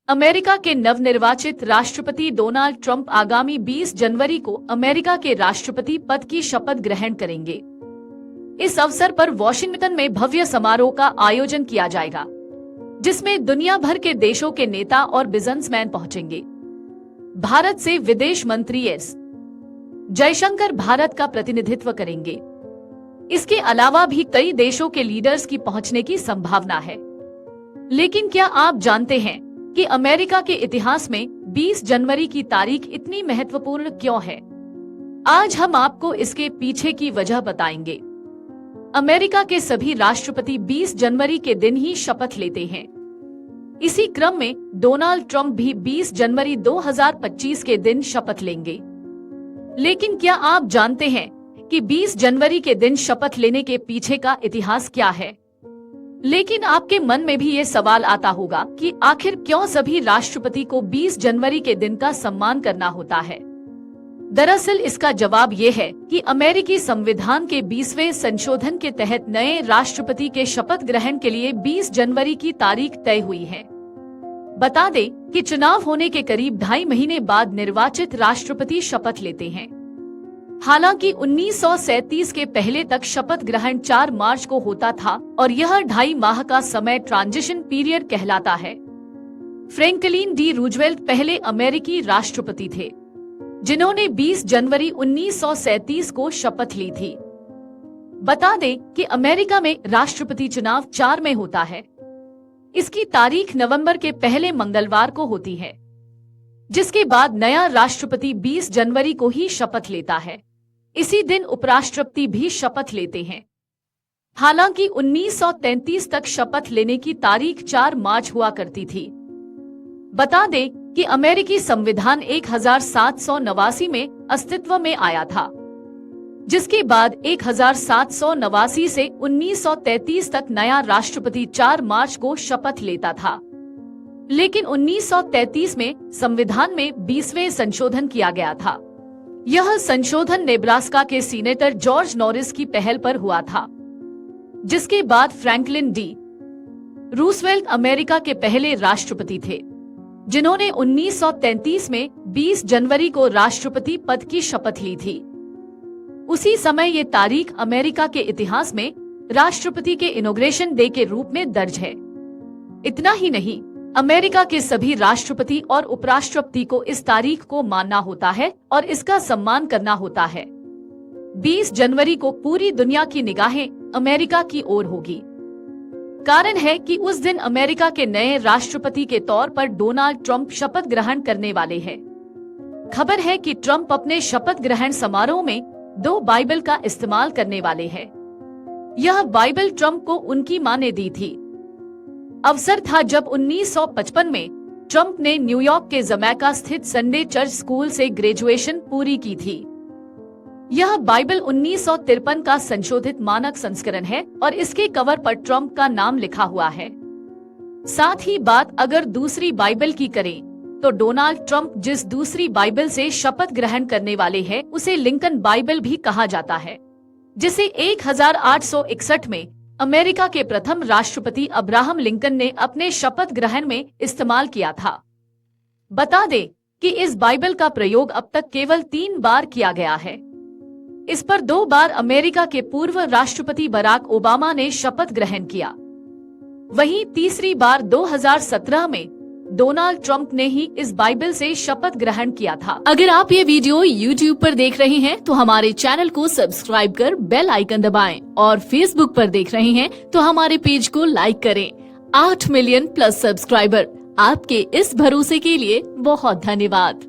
America के नवनिर्वाचित राष्ट्रपति डोनाल्ड ट्रंप आगामी 20 जनवरी को अमेरिका के राष्ट्रपति पद की शपथ ग्रहण करेंगे। इस अवसर पर वॉशिंगटन में भव्य समारोह का आयोजन किया जाएगा, जिसमें दुनिया भर के देशों के नेता और बिजनेसमैन पहुंचेंगे। भारत से विदेश मंत्री एस जयशंकर भारत का प्रतिनिधित्व करेंगे। इसके अलावा भी कई देशों के लीडर्स की पहुंचने की संभावना है। लेकिन क्या आप जानते हैं कि अमेरिका के इतिहास में 20 जनवरी की तारीख इतनी महत्वपूर्ण क्यों है? आज हम आपको इसके पीछे की वजह बताएंगे। अमेरिका के सभी राष्ट्रपति 20 जनवरी के दिन ही शपथ लेते हैं। इसी क्रम में डोनाल्ड ट्रंप भी 20 जनवरी 2025 के दिन शपथ लेंगे। लेकिन क्या आप जानते हैं कि 20 जनवरी के दिन शपथ लेने के पीछे का इतिहास क्या है? लेकिन आपके मन में भी ये सवाल आता होगा कि आखिर क्यों सभी राष्ट्रपति को 20 जनवरी के दिन का सम्मान करना होता है? दरअसल इसका जवाब ये है कि अमेरिकी संविधान के 20वें संशोधन के तहत नए राष्ट्रपति के शपथ ग्रहण के लिए 20 जनवरी की तारीख तय हुई है। बता दें कि चुनाव होने के करीब 2.5 महीने बाद निर्वाचित राष्ट्रपति शपथ लेते हैं। हालांकि 1937 के पहले तक शपथ ग्रहण 4 मार्च को होता था और यह 2.5 माह का समय ट्रांजिशन पीरियड कहलाता है। फ्रैंकलिन डी रूजवेल्ट पहले अमेरिकी राष्ट्रपति थे, जिन्होंने 20 जनवरी 1937 को शपथ ली थी। बता दें कि अमेरिका में राष्ट्रपति चुनाव 4 में होता है। इसकी तारीख नवंबर के पहले मंगलवार को होती है, जिसके बाद नया राष्ट्रपति 20 जनवरी को ही शपथ लेता है। इसी दिन उपराष्ट्रपति भी शपथ लेते हैं। हालांकि 1933 तक शपथ लेने की तारीख 4 मार्च हुआ करती थी। बता दें कि अमेरिकी संविधान 1789 में अस्तित्व में आया था, जिसके बाद 1789 से 1933 तक नया राष्ट्रपति 4 मार्च को शपथ लेता था। लेकिन 1933 में संविधान में 20वें संशोधन किया गया था। यह संशोधन नेब्रास्का के सीनेटर जॉर्ज नॉरिस की पहल पर हुआ था, जिसके बाद फ्रैंकलिन डी रूजवेल्ट अमेरिका के पहले राष्ट्रपति थे, जिन्होंने 1933 में 20 जनवरी को राष्ट्रपति पद की शपथ ली थी। उसी समय ये तारीख अमेरिका के इतिहास में राष्ट्रपति के इनॉग्रेशन डे के रूप में दर्ज है। इतना ही नहीं, अमेरिका के सभी राष्ट्रपति और उपराष्ट्रपति को इस तारीख को मानना होता है और इसका सम्मान करना होता है। 20 जनवरी को पूरी दुनिया की निगाहें अमेरिका की ओर होगी। कारण है कि उस दिन अमेरिका के नए राष्ट्रपति के तौर पर डोनाल्ड ट्रंप शपथ ग्रहण करने वाले हैं। खबर है कि ट्रंप अपने शपथ ग्रहण समारोह में 2 बाइबल का इस्तेमाल करने वाले हैं। यह बाइबल ट्रंप को उनकी मां ने दी थी। अवसर था जब 1955 में ट्रंप ने न्यूयॉर्क के जमैका स्थित संडे चर्च स्कूल से ग्रेजुएशन पूरी की थी। यह बाइबल 1953 का संशोधित मानक संस्करण है और इसके कवर पर ट्रंप का नाम लिखा हुआ है। साथ ही बात अगर दूसरी बाइबल की करें तो डोनाल्ड ट्रंप जिस दूसरी बाइबल से शपथ ग्रहण करने वाले हैं उसे लिंकन बाइबल भी कहा जाता है, जिसे 1861 में अमेरिका के प्रथम राष्ट्रपति अब्राहम लिंकन ने अपने शपथ ग्रहण में इस्तेमाल किया था। बता दें कि इस बाइबल का प्रयोग अब तक केवल 3 बार किया गया है। इस पर 2 बार अमेरिका के पूर्व राष्ट्रपति बराक ओबामा ने शपथ ग्रहण किया। वहीं तीसरी बार 2017 में डोनाल्ड ट्रंप ने ही इस बाइबल से शपथ ग्रहण किया था। अगर आप ये वीडियो YouTube पर देख रहे हैं तो हमारे चैनल को सब्सक्राइब कर बेल आइकन दबाएं और Facebook पर देख रहे हैं तो हमारे पेज को लाइक करें। 8 मिलियन प्लस सब्सक्राइबर, आपके इस भरोसे के लिए बहुत धन्यवाद।